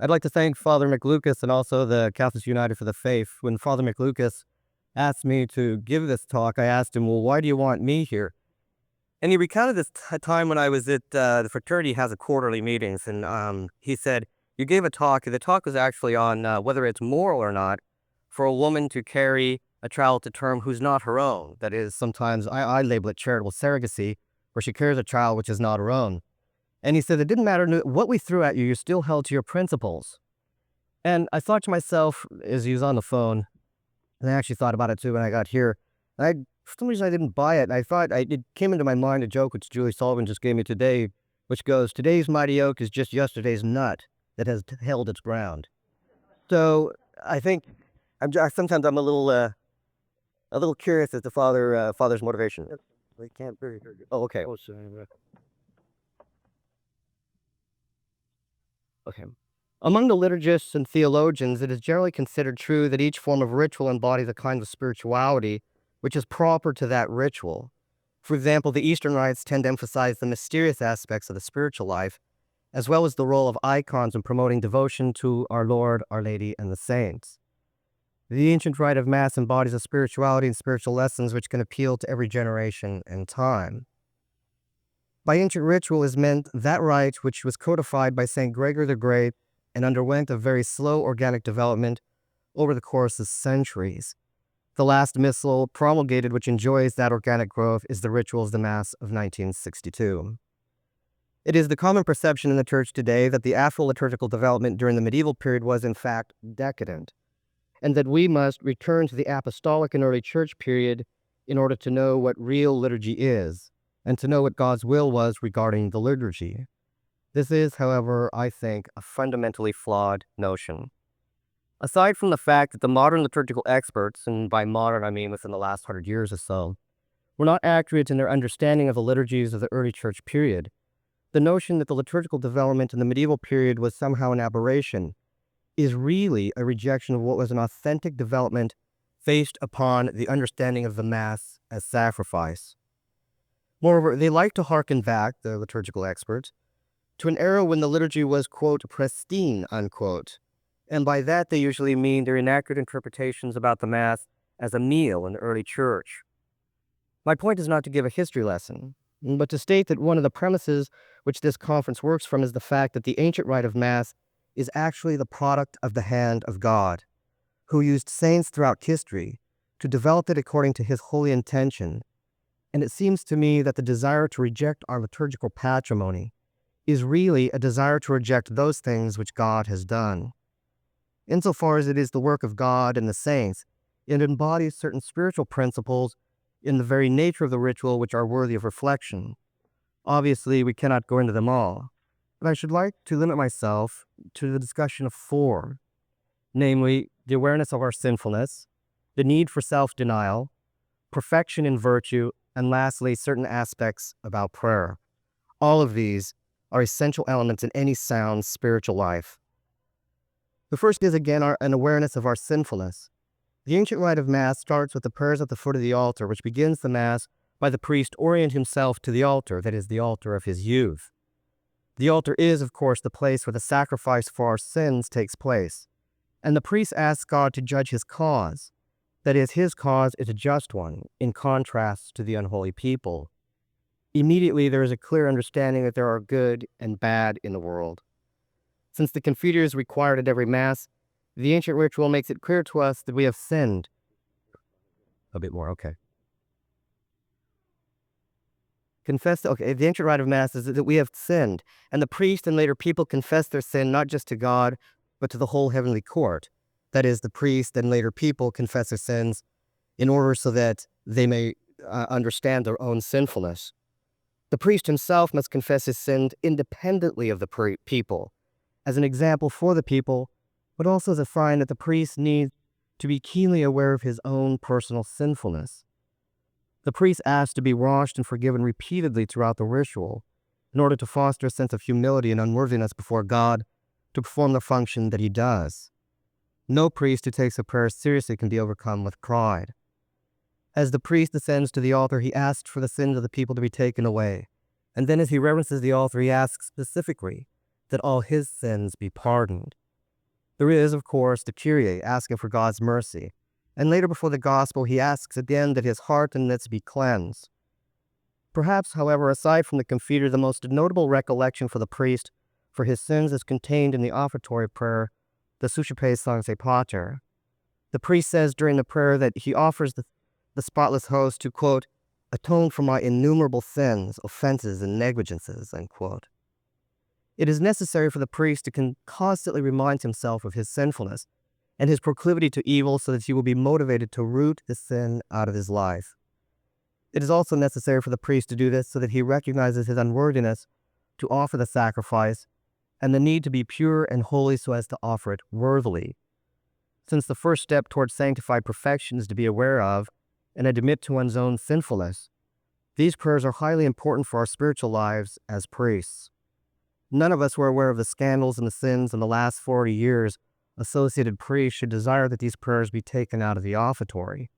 I'd like to thank Father McLucas and also the Catholics United for the Faith. When Father McLucas asked me to give this talk, I asked him, well, why do you want me here? And he recounted this time when I was at the fraternity has a quarterly meetings, and he said, you gave a talk. The talk was actually on whether it's moral or not for a woman to carry a child to term who's not her own. That is, sometimes I label it charitable surrogacy, where she carries a child which is not her own. And he said, it didn't matter what we threw at you, you still held to your principles. And I thought to myself, as he was on the phone, and I actually thought about it too when I got here, for some reason I didn't buy it. And I thought, it came into my mind a joke which Julie Sullivan just gave me today, which goes, today's mighty oak is just yesterday's nut that has held its ground. So I think sometimes I'm a little curious as to Father's motivation. We can't hear you. Oh, okay. Okay. Among the liturgists and theologians, it is generally considered true that each form of ritual embodies a kind of spirituality which is proper to that ritual. For example, the Eastern rites tend to emphasize the mysterious aspects of the spiritual life, as well as the role of icons in promoting devotion to our Lord, Our Lady, and the saints. The ancient rite of Mass embodies a spirituality and spiritual lessons which can appeal to every generation and time. By ancient ritual is meant that rite which was codified by St. Gregory the Great and underwent a very slow organic development over the course of centuries. The last missal promulgated which enjoys that organic growth is the Rituals of the Mass of 1962. It is the common perception in the Church today that the actual liturgical development during the medieval period was in fact decadent, and that we must return to the apostolic and early Church period in order to know what real liturgy is, and to know what God's will was regarding the liturgy. This is, however, I think, a fundamentally flawed notion. Aside from the fact that the modern liturgical experts, and by modern I mean within the last 100 years or so, were not accurate in their understanding of the liturgies of the early Church period, the notion that the liturgical development in the medieval period was somehow an aberration is really a rejection of what was an authentic development based upon the understanding of the Mass as sacrifice. Moreover, they like to hearken back, the liturgical experts, to an era when the liturgy was, quote, pristine, unquote. And by that they usually mean their inaccurate interpretations about the Mass as a meal in the early Church. My point is not to give a history lesson, but to state that one of the premises which this conference works from is the fact that the ancient rite of Mass is actually the product of the hand of God, who used saints throughout history to develop it according to his holy intention. And it seems to me that the desire to reject our liturgical patrimony is really a desire to reject those things which God has done. Insofar as it is the work of God and the saints, it embodies certain spiritual principles in the very nature of the ritual which are worthy of reflection. Obviously, we cannot go into them all, but I should like to limit myself to the discussion of four, namely the awareness of our sinfulness, the need for self-denial, perfection in virtue, and lastly, certain aspects about prayer. All of these are essential elements in any sound spiritual life. The first is, again, an awareness of our sinfulness. The ancient rite of Mass starts with the prayers at the foot of the altar, which begins the Mass by the priest orienting himself to the altar, that is, the altar of his youth. The altar is, of course, the place where the sacrifice for our sins takes place, and the priest asks God to judge his cause. That is, his cause is a just one, in contrast to the unholy people. Immediately, there is a clear understanding that there are good and bad in the world. Since the Confiteor is required at every Mass, the ancient ritual makes it clear to us that we have sinned. A bit more, okay. The ancient rite of Mass is that we have sinned, and the priest and later people confess their sin not just to God, but to the whole heavenly court. That is, the priest and later people confess their sins in order so that they may understand their own sinfulness. The priest himself must confess his sins independently of the people, as an example for the people, but also as a sign that the priest needs to be keenly aware of his own personal sinfulness. The priest asks to be washed and forgiven repeatedly throughout the ritual in order to foster a sense of humility and unworthiness before God to perform the function that he does. No priest who takes a prayer seriously can be overcome with pride. As the priest ascends to the altar, he asks for the sins of the people to be taken away, and then as he reverences the altar, he asks specifically that all his sins be pardoned. There is, of course, the Kyrie, asking for God's mercy. And later before the Gospel, he asks again that his heart and lips be cleansed. Perhaps, however, aside from the Confiteor, the most notable recollection for the priest for his sins is contained in the offertory prayer, the Suscipe Sancte Pater. The priest says during the prayer that he offers the spotless host to, quote, atone for my innumerable sins, offenses, and negligences, end quote. It is necessary for the priest to constantly remind himself of his sinfulness and his proclivity to evil so that he will be motivated to root the sin out of his life. It is also necessary for the priest to do this so that he recognizes his unworthiness to offer the sacrifice and the need to be pure and holy so as to offer it worthily. Since the first step towards sanctified perfection is to be aware of and admit to one's own sinfulness, these prayers are highly important for our spiritual lives as priests. None of us who are aware of the scandals and the sins in the last 40 years associated priests should desire that these prayers be taken out of the offertory.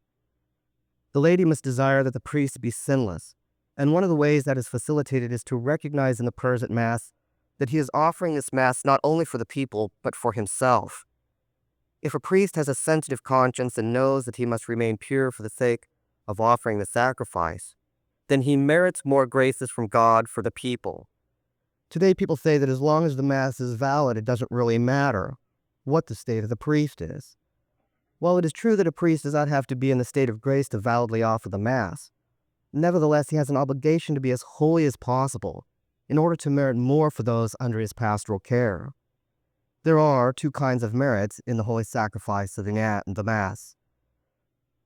The laity must desire that the priest be sinless, and one of the ways that is facilitated is to recognize in the prayers at Mass that he is offering this Mass not only for the people, but for himself. If a priest has a sensitive conscience and knows that he must remain pure for the sake of offering the sacrifice, then he merits more graces from God for the people. Today people say that as long as the Mass is valid, it doesn't really matter what the state of the priest is. While it is true that a priest does not have to be in the state of grace to validly offer the Mass, nevertheless he has an obligation to be as holy as possible in order to merit more for those under his pastoral care. There are two kinds of merits in the holy sacrifice of the Mass.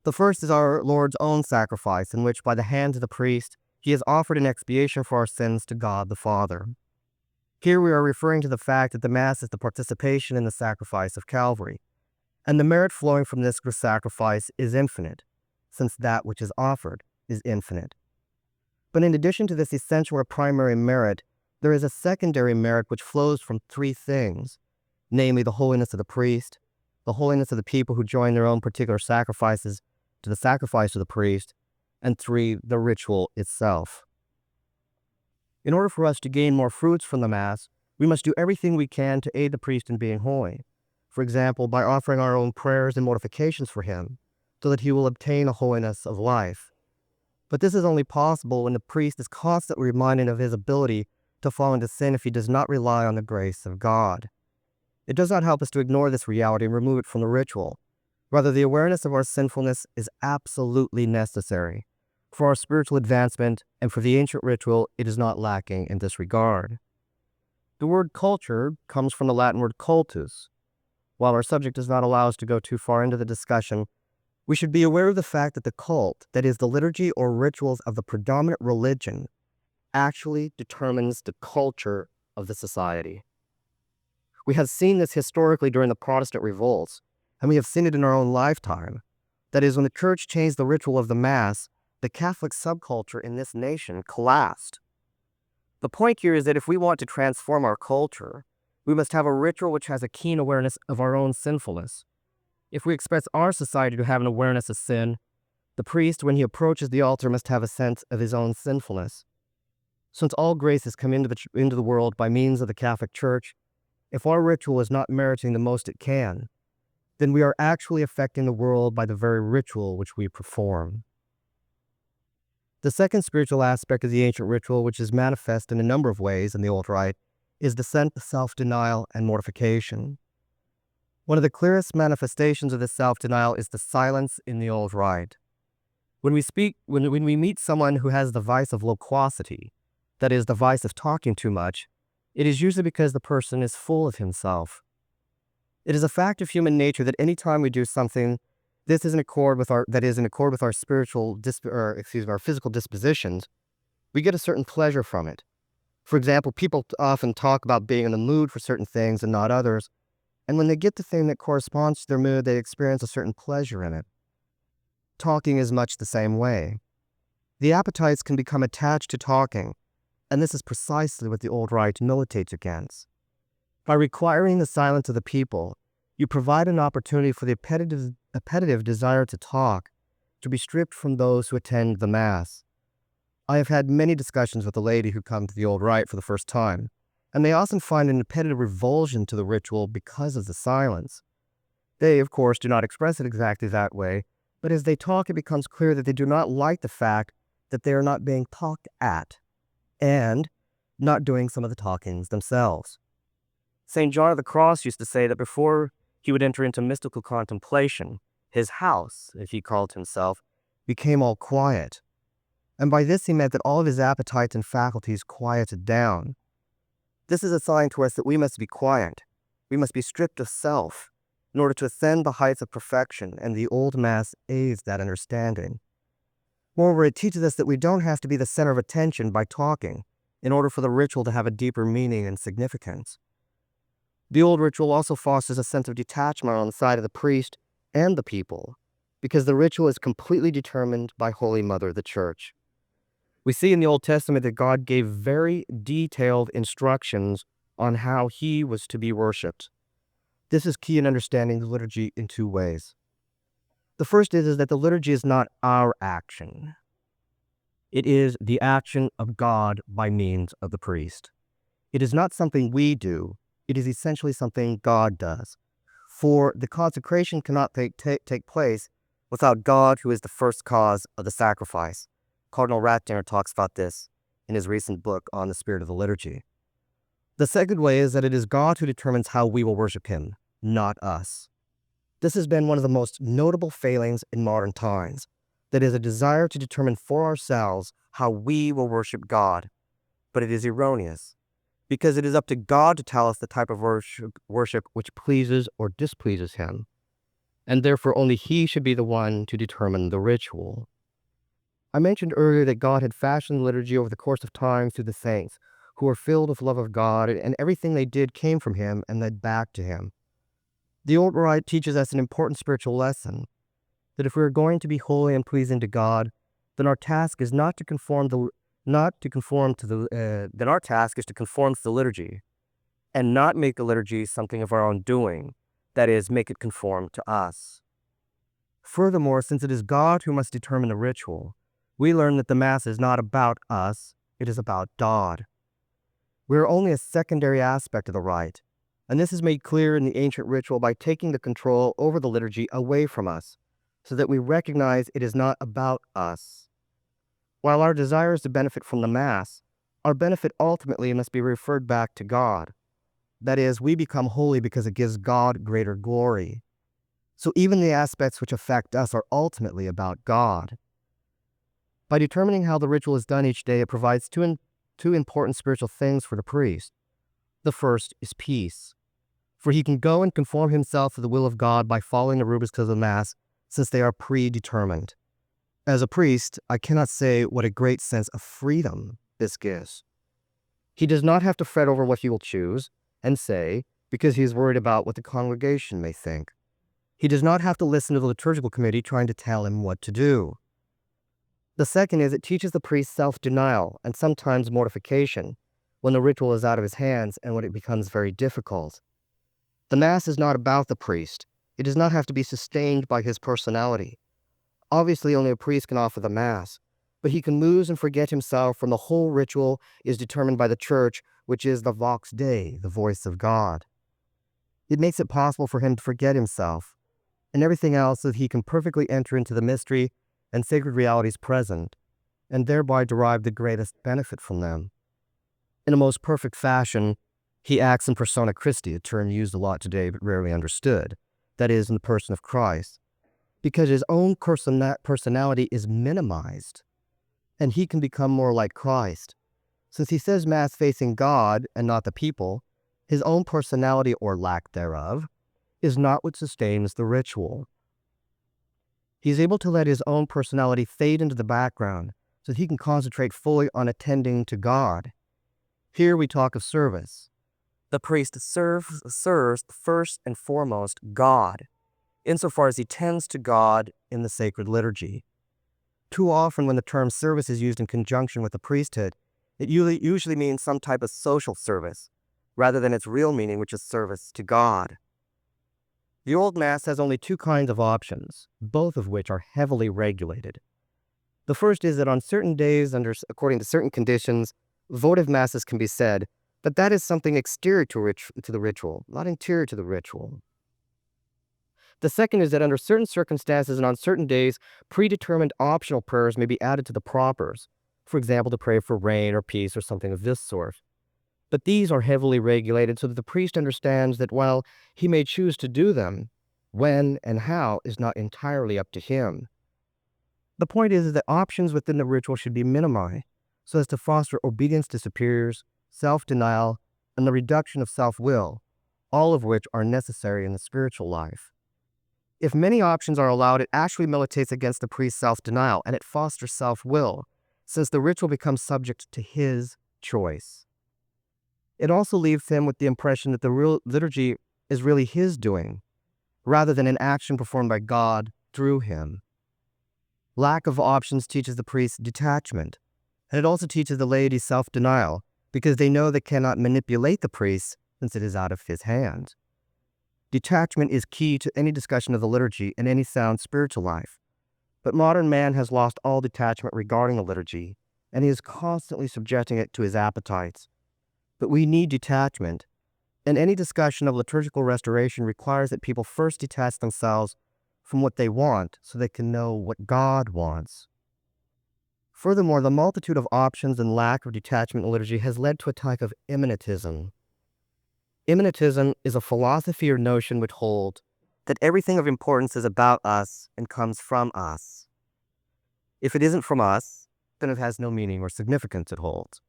The first is our Lord's own sacrifice, in which by the hands of the priest he has offered an expiation for our sins to God the Father. Here we are referring to the fact that the Mass is the participation in the sacrifice of Calvary, and the merit flowing from this sacrifice is infinite, since that which is offered is infinite. But in addition to this essential or primary merit, there is a secondary merit which flows from three things, namely the holiness of the priest, the holiness of the people who join their own particular sacrifices to the sacrifice of the priest, and three, the ritual itself. In order for us to gain more fruits from the Mass, we must do everything we can to aid the priest in being holy. For example, by offering our own prayers and mortifications for him, so that he will obtain a holiness of life. But this is only possible when the priest is constantly reminded of his ability to fall into sin if he does not rely on the grace of God. It does not help us to ignore this reality and remove it from the ritual. Rather, the awareness of our sinfulness is absolutely necessary. For our spiritual advancement and for the ancient ritual, it is not lacking in this regard. The word culture comes from the Latin word cultus. While our subject does not allow us to go too far into the discussion, we should be aware of the fact that the cult, that is, the liturgy or rituals of the predominant religion, actually determines the culture of the society. We have seen this historically during the Protestant revolts, and we have seen it in our own lifetime. That is, when the Church changed the ritual of the Mass, the Catholic subculture in this nation collapsed. The point here is that if we want to transform our culture, we must have a ritual which has a keen awareness of our own sinfulness. If we expect our society to have an awareness of sin, the priest, when he approaches the altar, must have a sense of his own sinfulness. Since all graces come into the world by means of the Catholic Church, if our ritual is not meriting the most it can, then we are actually affecting the world by the very ritual which we perform. The second spiritual aspect of the ancient ritual, which is manifest in a number of ways in the Old Rite, is the sense of self-denial and mortification. One of the clearest manifestations of this self-denial is the silence in the Old Rite. When we meet someone who has the vice of loquacity, that is, the vice of talking too much, it is usually because the person is full of himself. It is a fact of human nature that any time we do something that is in accord with our our physical dispositions, we get a certain pleasure from it. For example, people often talk about being in the mood for certain things and not others, and when they get the thing that corresponds to their mood, they experience a certain pleasure in it. Talking is much the same way. The appetites can become attached to talking, and this is precisely what the Old Rite militates against. By requiring the silence of the people, you provide an opportunity for the appetitive desire to talk to be stripped from those who attend the Mass. I have had many discussions with a lady who come to the Old Rite for the first time, and they often find an impetitive revulsion to the ritual because of the silence. They, of course, do not express it exactly that way, but as they talk, it becomes clear that they do not like the fact that they are not being talked at, and not doing some of the talkings themselves. St. John of the Cross used to say that before he would enter into mystical contemplation, his house, if he called himself, became all quiet. And by this he meant that all of his appetites and faculties quieted down. This is a sign to us that we must be quiet. We must be stripped of self in order to ascend the heights of perfection, and the old Mass aids that understanding. Moreover, it teaches us that we don't have to be the center of attention by talking in order for the ritual to have a deeper meaning and significance. The old ritual also fosters a sense of detachment on the side of the priest and the people, because the ritual is completely determined by Holy Mother, the Church. We see in the Old Testament that God gave very detailed instructions on how he was to be worshipped. This is key in understanding the liturgy in two ways. The first is that the liturgy is not our action. It is the action of God by means of the priest. It is not something we do. It is essentially something God does. For the consecration cannot take place without God, who is the first cause of the sacrifice. Cardinal Ratzinger talks about this in his recent book on the spirit of the liturgy. The second way is that it is God who determines how we will worship him, not us. This has been one of the most notable failings in modern times, that is a desire to determine for ourselves how we will worship God. But it is erroneous, because it is up to God to tell us the type of worship which pleases or displeases him, and therefore only he should be the one to determine the ritual. I mentioned earlier that God had fashioned the liturgy over the course of time through the saints, who were filled with love of God, and everything they did came from him and led back to him. The Old Rite teaches us an important spiritual lesson, that if we are going to be holy and pleasing to God, then our task is to conform to the liturgy, and not make the liturgy something of our own doing, that is, make it conform to us. Furthermore, since it is God who must determine the ritual, we learn that the Mass is not about us, it is about God. We are only a secondary aspect of the rite, and this is made clear in the ancient ritual by taking the control over the liturgy away from us, so that we recognize it is not about us. While our desire is to benefit from the Mass, our benefit ultimately must be referred back to God. That is, we become holy because it gives God greater glory. So even the aspects which affect us are ultimately about God. By determining how the ritual is done each day, it provides two important spiritual things for the priest. The first is peace, for he can go and conform himself to the will of God by following the rubrics of the Mass, since they are predetermined. As a priest, I cannot say what a great sense of freedom this gives. He does not have to fret over what he will choose and say, because he is worried about what the congregation may think. He does not have to listen to the liturgical committee trying to tell him what to do. The second is it teaches the priest self-denial and sometimes mortification when the ritual is out of his hands and when it becomes very difficult. The Mass is not about the priest. It does not have to be sustained by his personality. Obviously, only a priest can offer the Mass, but he can lose and forget himself when the whole ritual is determined by the Church, which is the Vox Dei, the voice of God. It makes it possible for him to forget himself and everything else so that he can perfectly enter into the mystery and sacred realities present, and thereby derive the greatest benefit from them. In a most perfect fashion, he acts in persona Christi, a term used a lot today but rarely understood, that is, in the person of Christ, because his own personality is minimized, and he can become more like Christ. Since he says Mass facing God and not the people, his own personality, or lack thereof, is not what sustains the ritual. He is able to let his own personality fade into the background so that he can concentrate fully on attending to God. Here we talk of service. The priest serves first and foremost God, insofar as he tends to God in the sacred liturgy. Too often when the term service is used in conjunction with the priesthood, it usually means some type of social service, rather than its real meaning, which is service to God. The Old Mass has only two kinds of options, both of which are heavily regulated. The first is that on certain days, according to certain conditions, votive Masses can be said, But that is something exterior to the ritual, not interior to the ritual. The second is that under certain circumstances and on certain days, predetermined optional prayers may be added to the propers. For example, to pray for rain or peace or something of this sort. But these are heavily regulated so that the priest understands that while he may choose to do them, when and how is not entirely up to him. The point is that options within the ritual should be minimized so as to foster obedience to superiors, self-denial, and the reduction of self-will, all of which are necessary in the spiritual life. If many options are allowed, it actually militates against the priest's self-denial, and it fosters self-will, since the ritual becomes subject to his choice. It also leaves him with the impression that the real liturgy is really his doing, rather than an action performed by God through him. Lack of options teaches the priest detachment, and it also teaches the laity self-denial, because they know they cannot manipulate the priest since it is out of his hands. Detachment is key to any discussion of the liturgy and any sound spiritual life. But modern man has lost all detachment regarding the liturgy, and he is constantly subjecting it to his appetites. But we need detachment, and any discussion of liturgical restoration requires that people first detach themselves from what they want so they can know what God wants. Furthermore, the multitude of options and lack of detachment in liturgy has led to a type of immanentism. Immanentism is a philosophy or notion which holds that everything of importance is about us and comes from us. If it isn't from us, then it has no meaning or significance, it holds.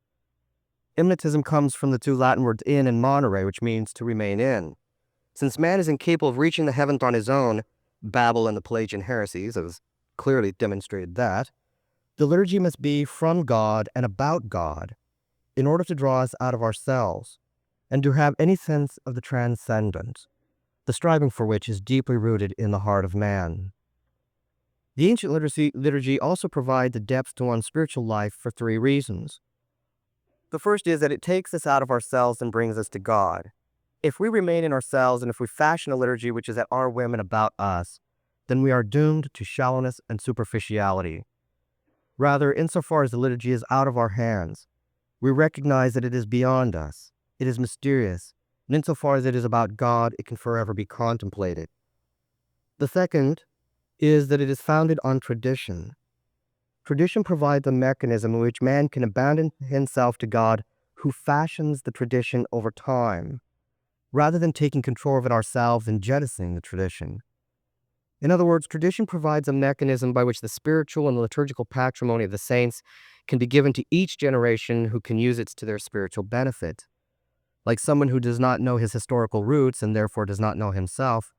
Immanentism comes from the two Latin words in and monere, which means to remain in. Since man is incapable of reaching the heavens on his own, Babel and the Pelagian heresies have clearly demonstrated that, the liturgy must be from God and about God in order to draw us out of ourselves and to have any sense of the transcendent, the striving for which is deeply rooted in the heart of man. The ancient liturgy also provides a depth to one's spiritual life for three reasons. The first is that it takes us out of ourselves and brings us to God. If we remain in ourselves and if we fashion a liturgy which is at our whim and about us, then we are doomed to shallowness and superficiality. Rather, insofar as the liturgy is out of our hands, we recognize that it is beyond us, it is mysterious, and insofar as it is about God, it can forever be contemplated. The second is that it is founded on tradition. Tradition provides a mechanism in which man can abandon himself to God who fashions the tradition over time, rather than taking control of it ourselves and jettisoning the tradition. In other words, tradition provides a mechanism by which the spiritual and liturgical patrimony of the saints can be given to each generation who can use it to their spiritual benefit. Like someone who does not know his historical roots and therefore does not know himself,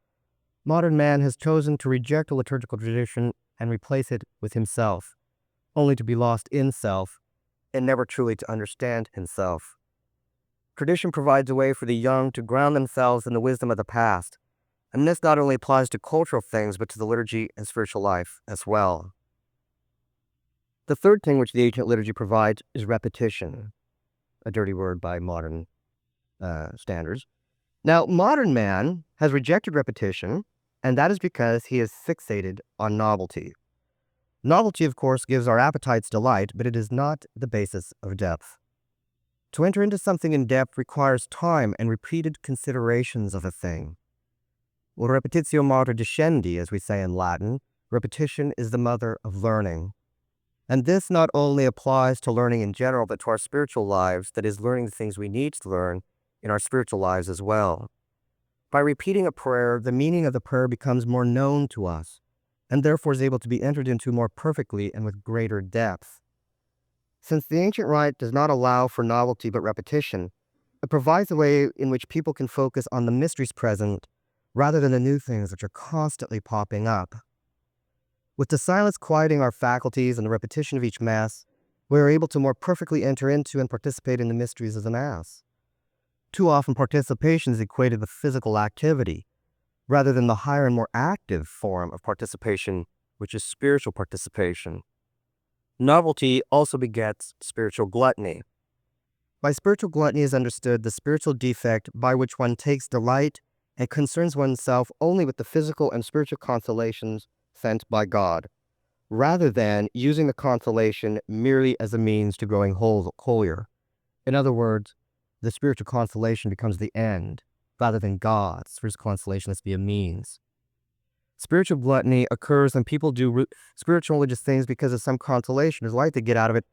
modern man has chosen to reject a liturgical tradition and replace it with himself, only to be lost in self and never truly to understand himself. Tradition provides a way for the young to ground themselves in the wisdom of the past, and this not only applies to cultural things but to the liturgy and spiritual life as well. The third thing which the ancient liturgy provides is repetition, a dirty word by modern standards. Now, modern man has rejected repetition, and that is because he is fixated on novelty. Novelty, of course, gives our appetites delight, but it is not the basis of depth. To enter into something in depth requires time and repeated considerations of a thing. Well, repetitio mater discendi, as we say in Latin, repetition is the mother of learning. And this not only applies to learning in general, but to our spiritual lives, that is, learning the things we need to learn in our spiritual lives as well. By repeating a prayer, the meaning of the prayer becomes more known to us, and therefore is able to be entered into more perfectly and with greater depth. Since the ancient rite does not allow for novelty but repetition, it provides a way in which people can focus on the mysteries present rather than the new things which are constantly popping up. With the silence quieting our faculties and the repetition of each Mass, we are able to more perfectly enter into and participate in the mysteries of the Mass. Too often participation is equated with physical activity, rather than the higher and more active form of participation, which is spiritual participation. Novelty also begets spiritual gluttony. By spiritual gluttony is understood the spiritual defect by which one takes delight and concerns oneself only with the physical and spiritual consolations sent by God, rather than using the consolation merely as a means to growing holier. In other words, the spiritual consolation becomes the end, rather than God's first consolation is to be a means. Spiritual gluttony occurs when people do spiritual religious things because of some consolation or delight they get out of it,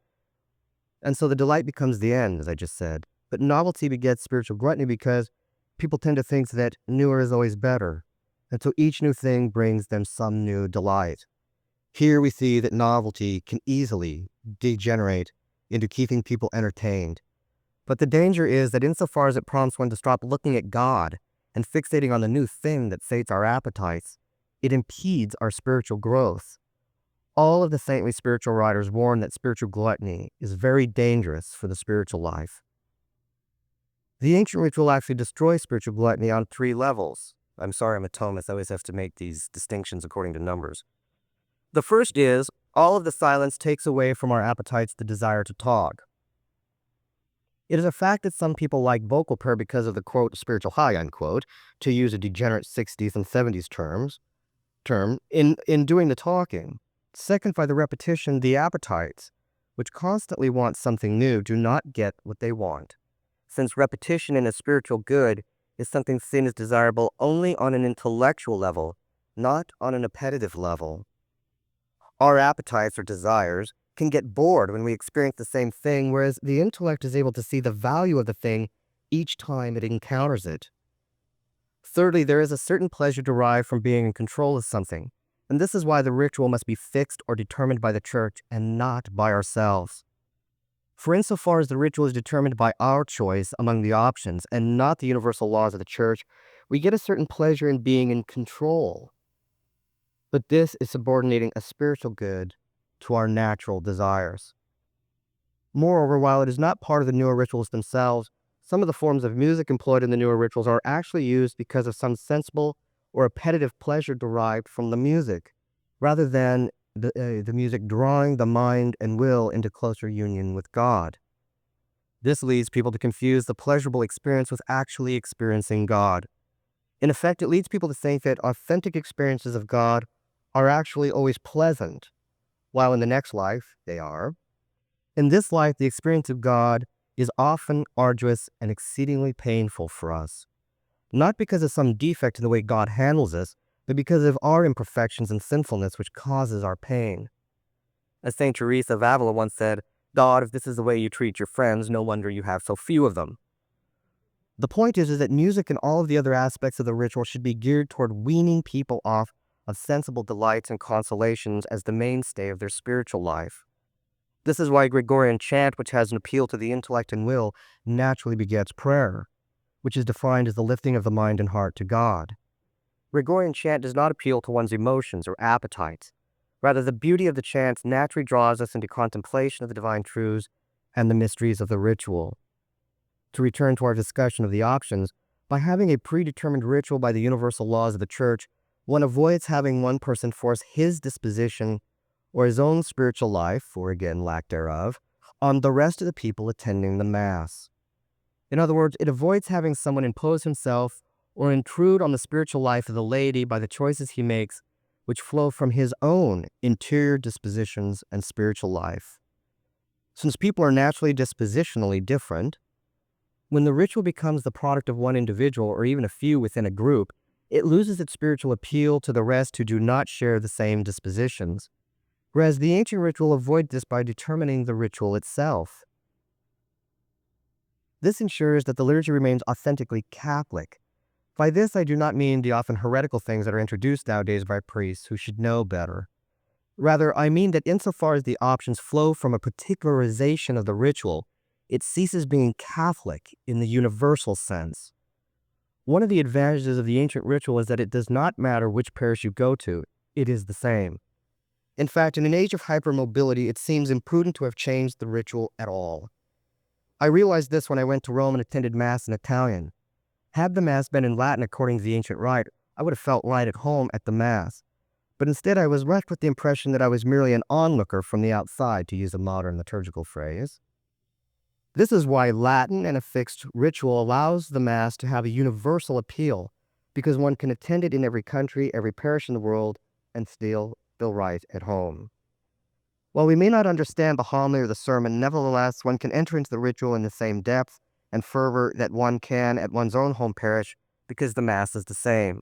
and so the delight becomes the end, as I just said. But novelty begets spiritual gluttony because people tend to think that newer is always better, and so each new thing brings them some new delight. Here we see that novelty can easily degenerate into keeping people entertained. But the danger is that insofar as it prompts one to stop looking at God and fixating on the new thing that sates our appetites, it impedes our spiritual growth. All of the saintly spiritual writers warn that spiritual gluttony is very dangerous for the spiritual life. The ancient ritual actually destroys spiritual gluttony on 3 levels. I'm sorry, I'm a Thomist. I always have to make these distinctions according to numbers. The first is, all of the silence takes away from our appetites the desire to talk. It is a fact that some people like vocal prayer because of the, quote, spiritual high, unquote, to use a degenerate 60s and 70s term, in doing the talking. Second, by the repetition, the appetites, which constantly want something new, do not get what they want. Since repetition in a spiritual good is something seen as desirable only on an intellectual level, not on an appetitive level. Our appetites or desires can get bored when we experience the same thing, whereas the intellect is able to see the value of the thing each time it encounters it. Thirdly, there is a certain pleasure derived from being in control of something, and this is why the ritual must be fixed or determined by the Church and not by ourselves. For insofar as the ritual is determined by our choice among the options and not the universal laws of the Church, we get a certain pleasure in being in control. But this is subordinating a spiritual good to our natural desires. Moreover, while it is not part of the newer rituals themselves, some of the forms of music employed in the newer rituals are actually used because of some sensible or appetitive pleasure derived from the music, rather than the music drawing the mind and will into closer union with God. This leads people to confuse the pleasurable experience with actually experiencing God. In effect, it leads people to think that authentic experiences of God are actually always pleasant, while in the next life they are. In this life, the experience of God is often arduous and exceedingly painful for us, not because of some defect in the way God handles us, but because of our imperfections and sinfulness which causes our pain. As St. Teresa of Avila once said, "God, if this is the way you treat your friends, no wonder you have so few of them." The point is that music and all of the other aspects of the ritual should be geared toward weaning people off of sensible delights and consolations as the mainstay of their spiritual life. This is why Gregorian chant, which has an appeal to the intellect and will, naturally begets prayer, which is defined as the lifting of the mind and heart to God. Gregorian chant does not appeal to one's emotions or appetites. Rather, the beauty of the chants naturally draws us into contemplation of the divine truths and the mysteries of the ritual. To return to our discussion of the options, by having a predetermined ritual by the universal laws of the Church, one avoids having one person force his disposition or his own spiritual life, or again lack thereof, on the rest of the people attending the Mass. In other words, it avoids having someone impose himself or intrude on the spiritual life of the laity by the choices he makes, which flow from his own interior dispositions and spiritual life. Since people are naturally dispositionally different, when the ritual becomes the product of one individual or even a few within a group, it loses its spiritual appeal to the rest who do not share the same dispositions, whereas the ancient ritual avoided this by determining the ritual itself. This ensures that the liturgy remains authentically Catholic. By this, I do not mean the often heretical things that are introduced nowadays by priests who should know better. Rather, I mean that insofar as the options flow from a particularization of the ritual, it ceases being Catholic in the universal sense. One of the advantages of the ancient ritual is that it does not matter which parish you go to, it is the same. In fact, in an age of hypermobility, it seems imprudent to have changed the ritual at all. I realized this when I went to Rome and attended Mass in Italian. Had the Mass been in Latin according to the ancient rite, I would have felt right at home at the Mass. But instead I was left with the impression that I was merely an onlooker from the outside, to use a modern liturgical phrase. This is why Latin and a fixed ritual allows the Mass to have a universal appeal, because one can attend it in every country, every parish in the world, and still feel right at home. While we may not understand the homily or the sermon, nevertheless, one can enter into the ritual in the same depth and fervor that one can at one's own home parish because the Mass is the same.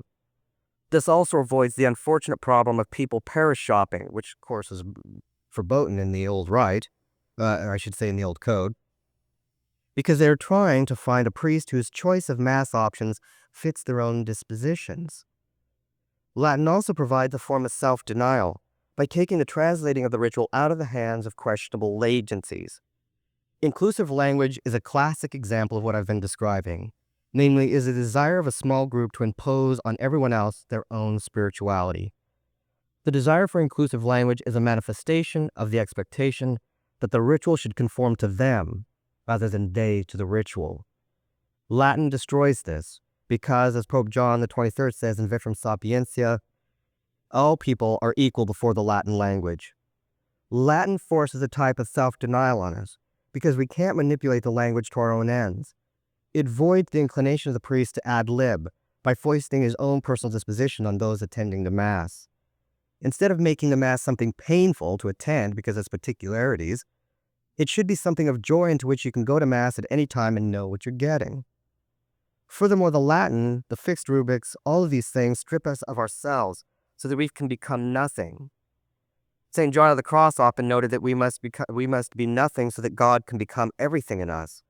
This also avoids the unfortunate problem of people parish shopping, which of course is verboten in the old rite, or I should say in the old code, because they're trying to find a priest whose choice of Mass options fits their own dispositions. Latin also provides a form of self-denial by taking the translating of the ritual out of the hands of questionable agencies. Inclusive language is a classic example of what I've been describing, namely, is a desire of a small group to impose on everyone else their own spirituality. The desire for inclusive language is a manifestation of the expectation that the ritual should conform to them rather than they to the ritual. Latin destroys this because, as Pope John the 23rd says in Vitrum Sapientia, all people are equal before the Latin language. Latin forces a type of self-denial on us because we can't manipulate the language to our own ends. It voids the inclination of the priest to ad lib by foisting his own personal disposition on those attending the Mass. Instead of making the Mass something painful to attend because of its particularities, it should be something of joy into which you can go to Mass at any time and know what you're getting. Furthermore, the Latin, the fixed rubrics, all of these things strip us of ourselves so that we can become nothing. St. John of the Cross often noted that we must be nothing so that God can become everything in us.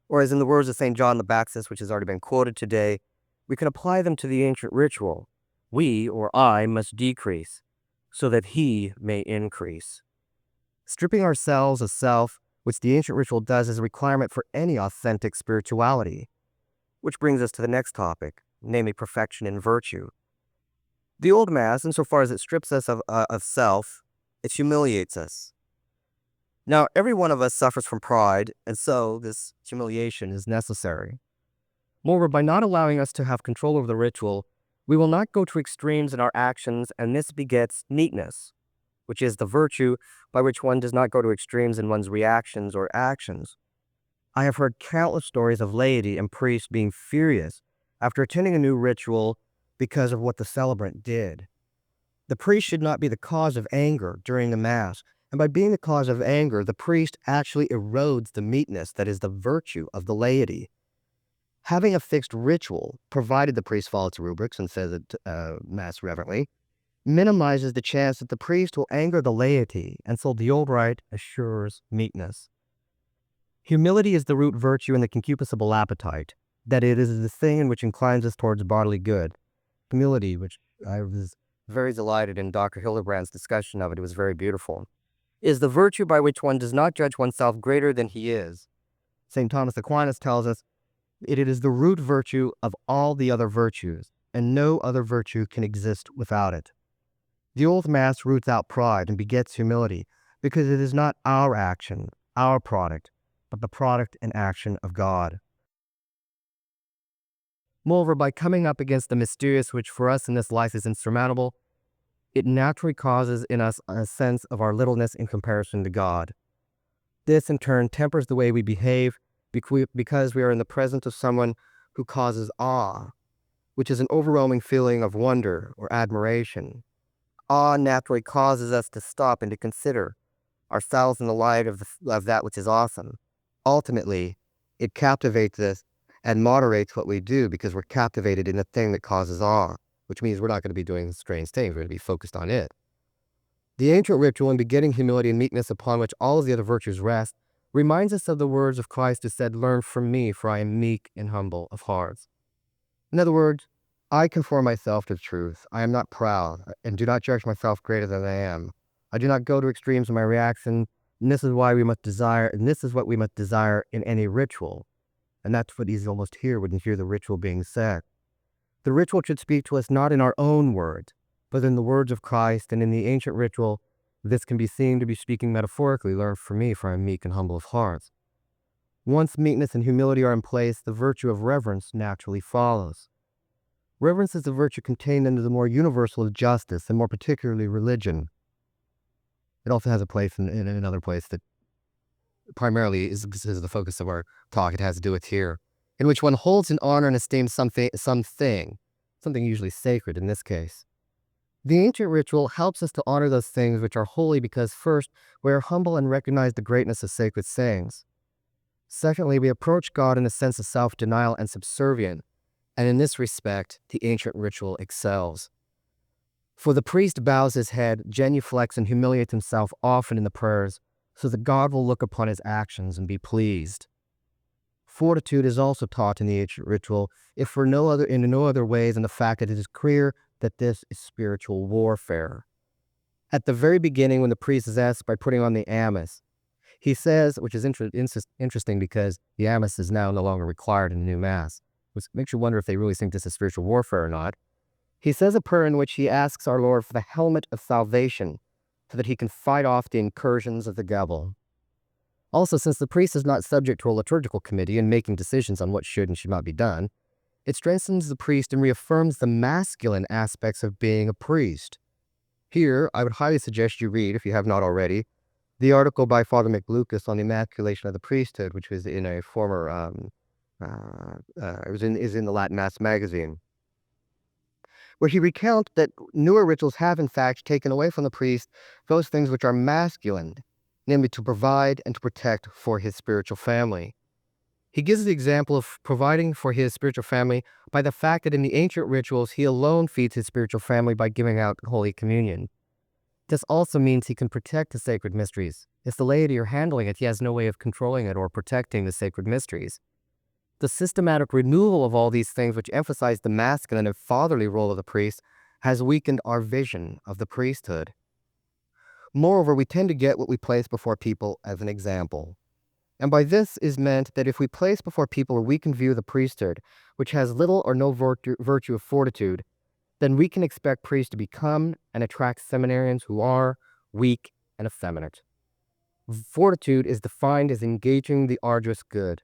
Or as in the words of St. John the Baptist, which has already been quoted today, we can apply them to the ancient ritual. We, or I, must decrease so that he may increase. Stripping ourselves of self, which the ancient ritual does, is a requirement for any authentic spirituality. Which brings us to the next topic, namely perfection in virtue. The old Mass, insofar as it strips us of self, it humiliates us. Now, every one of us suffers from pride, and so this humiliation is necessary. Moreover, by not allowing us to have control over the ritual, we will not go to extremes in our actions, and this begets neatness, which is the virtue by which one does not go to extremes in one's reactions or actions. I have heard countless stories of laity and priests being furious after attending a new ritual because of what the celebrant did. The priest should not be the cause of anger during the Mass, and by being the cause of anger, the priest actually erodes the meekness that is the virtue of the laity. Having a fixed ritual, provided the priest follows the rubrics and says it Mass reverently, minimizes the chance that the priest will anger the laity, and so the old rite assures meekness. Humility is the root virtue in the concupiscible appetite, that it is the thing which inclines us towards bodily good. Humility, which I was very delighted in Dr. Hildebrand's discussion of it was very beautiful, is the virtue by which one does not judge oneself greater than he is. St. Thomas Aquinas tells us it is the root virtue of all the other virtues, and no other virtue can exist without it. The old Mass roots out pride and begets humility because it is not our action, our product, but the product and action of God. Moreover, by coming up against the mysterious which for us in this life is insurmountable, it naturally causes in us a sense of our littleness in comparison to God. This in turn tempers the way we behave because we are in the presence of someone who causes awe, which is an overwhelming feeling of wonder or admiration. Awe naturally causes us to stop and to consider ourselves in the light of that which is awesome. Ultimately, it captivates us and moderates what we do because we're captivated in the thing that causes awe, which means we're not going to be doing strange things. We're going to be focused on it. The ancient ritual in begetting humility and meekness upon which all of the other virtues rest reminds us of the words of Christ who said, "Learn from me, for I am meek and humble of heart." In other words, I conform myself to the truth. I am not proud and do not judge myself greater than I am. I do not go to extremes in my reaction, and this is what we must desire in any ritual. And that's what is almost here when you hear the ritual being said. The ritual should speak to us not in our own words, but in the words of Christ, and in the ancient ritual, this can be seen to be speaking metaphorically, "Learn from me, for I am meek and humble of heart." Once meekness and humility are in place, the virtue of reverence naturally follows. Reverence is the virtue contained under the more universal of justice, and more particularly religion. It also has a place in another place that primarily is the focus of our talk. It has to do with here, in which one holds in honor and esteems something usually sacred in this case. The ancient ritual helps us to honor those things which are holy because, first, we are humble and recognize the greatness of sacred sayings. Secondly, we approach God in a sense of self-denial and subservient, and in this respect, the ancient ritual excels. For the priest bows his head, genuflects, and humiliates himself often in the prayers, so that God will look upon his actions and be pleased. Fortitude is also taught in the ancient ritual, if for no other way than the fact that it is clear that this is spiritual warfare. At the very beginning, when the priest is asked by putting on the amice, he says, which is interesting because the amice is now no longer required in the new Mass, which makes you wonder if they really think this is spiritual warfare or not. He says a prayer in which he asks our Lord for the helmet of salvation so that he can fight off the incursions of the devil. Also, since the priest is not subject to a liturgical committee in making decisions on what should and should not be done, it strengthens the priest and reaffirms the masculine aspects of being a priest. Here, I would highly suggest you read, if you have not already, the article by Father McLucas on the emasculation of the priesthood, which was in a former, is in the Latin Mass magazine, where he recounts that newer rituals have in fact taken away from the priest those things which are masculine, namely to provide and to protect for his spiritual family. He gives the example of providing for his spiritual family by the fact that in the ancient rituals he alone feeds his spiritual family by giving out Holy Communion. This also means he can protect the sacred mysteries. If the laity are handling it, he has no way of controlling it or protecting the sacred mysteries. The systematic removal of all these things which emphasize the masculine and fatherly role of the priest has weakened our vision of the priesthood. Moreover, we tend to get what we place before people as an example. And by this is meant that if we place before people a weakened view of the priesthood, which has little or no virtue of fortitude, then we can expect priests to become and attract seminarians who are weak and effeminate. Fortitude is defined as engaging the arduous good,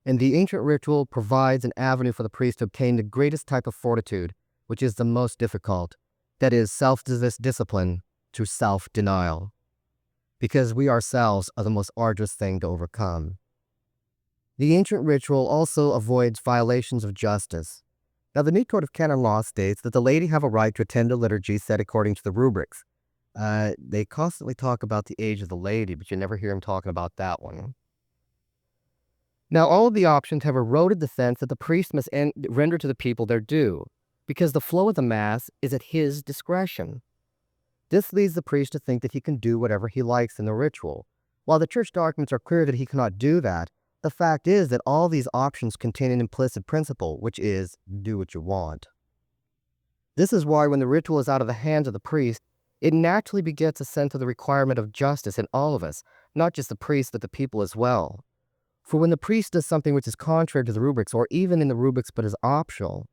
and the ancient ritual provides an avenue for the priest to obtain the greatest type of fortitude, which is the most difficult, that is, self-discipline through self-denial, because we ourselves are the most arduous thing to overcome. The ancient ritual also avoids violations of justice. Now, the New Code of Canon Law states that the laity have a right to attend a liturgy set according to the rubrics. They constantly talk about the age of the laity, but you never hear them talking about that one. Now, all of the options have eroded the sense that the priest must render to the people their due, because the flow of the Mass is at his discretion. This leads the priest to think that he can do whatever he likes in the ritual. While the church documents are clear that he cannot do that, the fact is that all these options contain an implicit principle, which is, do what you want. This is why when the ritual is out of the hands of the priest, it naturally begets a sense of the requirement of justice in all of us, not just the priest, but the people as well. For when the priest does something which is contrary to the rubrics, or even in the rubrics but is optional,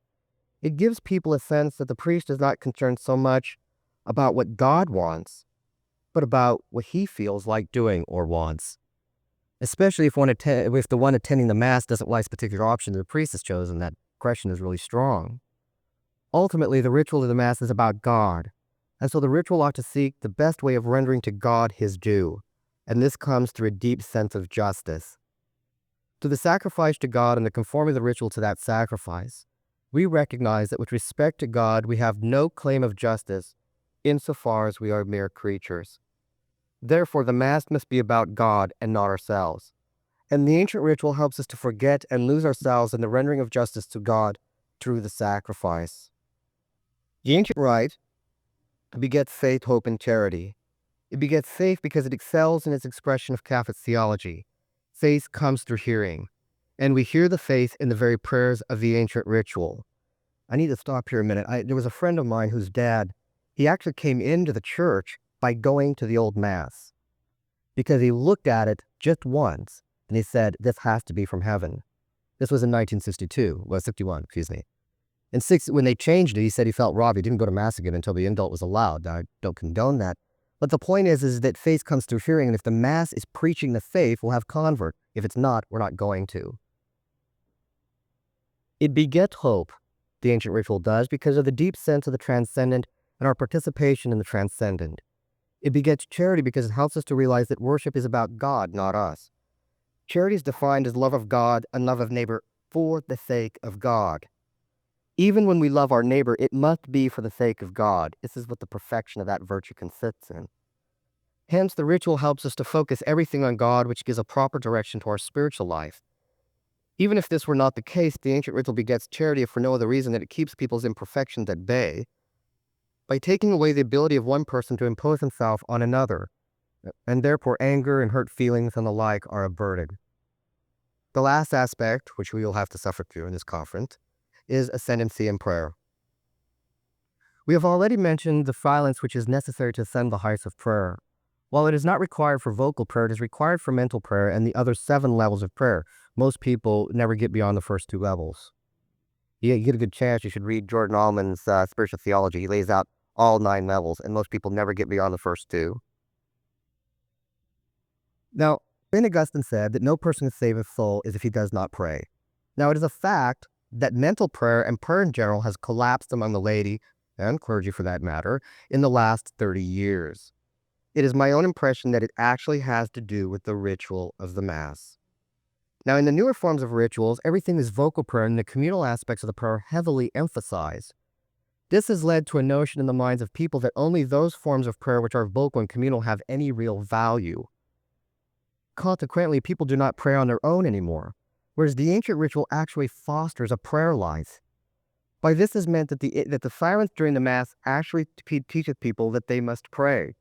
it gives people a sense that the priest is not concerned so much about what God wants, but about what he feels like doing or wants. Especially if the one attending the Mass doesn't like a particular option the priest has chosen, that question is really strong. Ultimately, the ritual of the Mass is about God, and so the ritual ought to seek the best way of rendering to God his due, and this comes through a deep sense of justice. Through the sacrifice to God and the conformity of the ritual to that sacrifice, we recognize that with respect to God, we have no claim of justice insofar as we are mere creatures. Therefore, the Mass must be about God and not ourselves. And the ancient ritual helps us to forget and lose ourselves in the rendering of justice to God through the sacrifice. The ancient rite begets faith, hope, and charity. It begets faith because it excels in its expression of Catholic theology. Faith comes through hearing, and we hear the faith in the very prayers of the ancient ritual. I need to stop here a minute. There was a friend of mine whose dad, he actually came into the church by going to the old Mass, because he looked at it just once, and he said, this has to be from heaven. This was in 1961, excuse me. And when they changed it, he said he felt robbed. He didn't go to Mass again until the indult was allowed. Now, I don't condone that. But the point is that faith comes through hearing, and if the Mass is preaching the faith, we'll have convert. If it's not, we're not going to. It begets hope, the ancient ritual does, because of the deep sense of the transcendent and our participation in the transcendent. It begets charity because it helps us to realize that worship is about God, not us. Charity is defined as love of God and love of neighbor for the sake of God. Even when we love our neighbor, it must be for the sake of God. This is what the perfection of that virtue consists in. Hence, the ritual helps us to focus everything on God, which gives a proper direction to our spiritual life. Even if this were not the case, the ancient ritual begets charity if for no other reason than it keeps people's imperfections at bay by taking away the ability of one person to impose himself on another, and therefore anger and hurt feelings and the like are averted. The last aspect, which we will have to suffer through in this conference, is ascendancy in prayer. We have already mentioned the silence which is necessary to ascend the heights of prayer. While it is not required for vocal prayer, it is required for mental prayer and the other 7 levels of prayer. Most people never get beyond the first 2 levels. You get a good chance, you should read Jordan Allman's Spiritual Theology. He lays out all 9 levels, and most people never get beyond the first 2. Now, St. Augustine said that no person can save his soul is if he does not pray. Now, it is a fact that mental prayer and prayer in general has collapsed among the laity, and clergy for that matter, in the last 30 years. It is my own impression that it actually has to do with the ritual of the Mass. Now, in the newer forms of rituals, everything is vocal prayer and the communal aspects of the prayer are heavily emphasized. This has led to a notion in the minds of people that only those forms of prayer which are vocal and communal have any real value. Consequently, people do not pray on their own anymore, whereas the ancient ritual actually fosters a prayer life. By this is meant that the silence during the Mass actually teaches people that they must pray.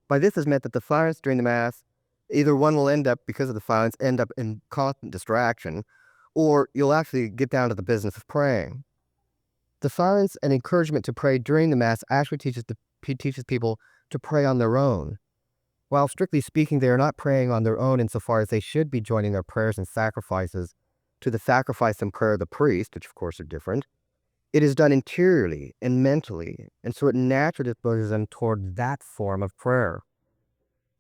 By this is meant that the silence during the Mass, either one will end up, because of the silence, end up in constant distraction, or you'll actually get down to the business of praying. The silence and encouragement to pray during the Mass actually teaches people to pray on their own. While strictly speaking, they are not praying on their own insofar as they should be joining their prayers and sacrifices to the sacrifice and prayer of the priest, which of course are different. It is done interiorly and mentally, and so it naturally disposes them toward that form of prayer.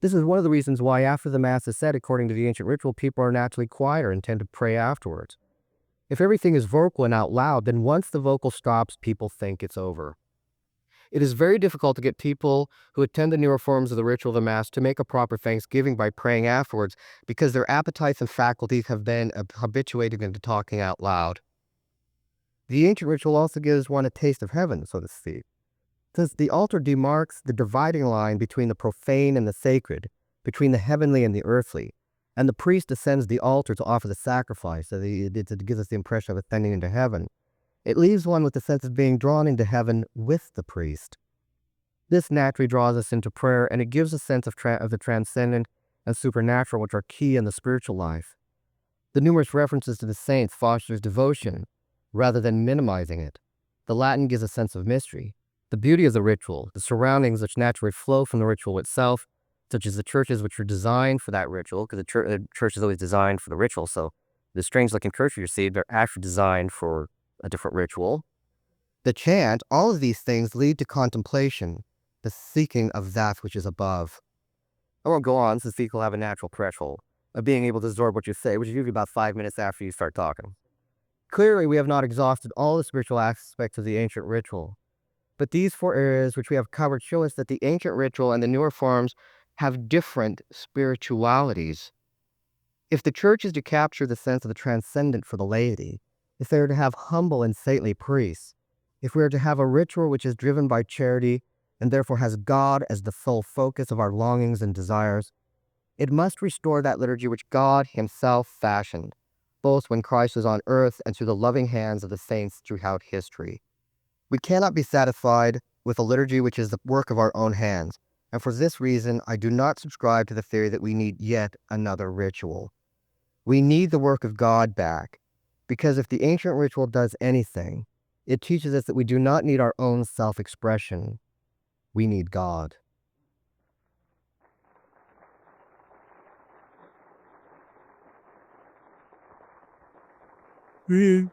This is one of the reasons why after the Mass is said, according to the ancient ritual, people are naturally quieter and tend to pray afterwards. If everything is vocal and out loud, then once the vocal stops, people think it's over. It is very difficult to get people who attend the newer forms of the ritual of the Mass to make a proper thanksgiving by praying afterwards, because their appetites and faculties have been habituated into talking out loud. The ancient ritual also gives one a taste of heaven, so to speak, since the altar demarks the dividing line between the profane and the sacred, between the heavenly and the earthly, and the priest ascends the altar to offer the sacrifice, so it gives us the impression of ascending into heaven. It leaves one with the sense of being drawn into heaven with the priest. This naturally draws us into prayer, and it gives a sense of the transcendent and supernatural, which are key in the spiritual life. The numerous references to the saints fosters devotion, rather than minimizing it. The Latin gives a sense of mystery. The beauty of the ritual, the surroundings which naturally flow from the ritual itself, such as the churches which were designed for that ritual, because the church is always designed for the ritual, so the strange-looking churches you see, they're actually designed for a different ritual. The chant, all of these things lead to contemplation, the seeking of that which is above. I won't go on, since people have a natural threshold of being able to absorb what you say, which is usually about 5 minutes after you start talking. Clearly, we have not exhausted all the spiritual aspects of the ancient ritual, but these 4 areas which we have covered show us that the ancient ritual and the newer forms have different spiritualities. If the church is to capture the sense of the transcendent for the laity, if they are to have humble and saintly priests, if we are to have a ritual which is driven by charity and therefore has God as the sole focus of our longings and desires, it must restore that liturgy which God himself fashioned, both when Christ was on earth and through the loving hands of the saints throughout history. We cannot be satisfied with a liturgy which is the work of our own hands, and for this reason I do not subscribe to the theory that we need yet another ritual. We need the work of God back, because if the ancient ritual does anything, it teaches us that we do not need our own self-expression. We need God. Oui.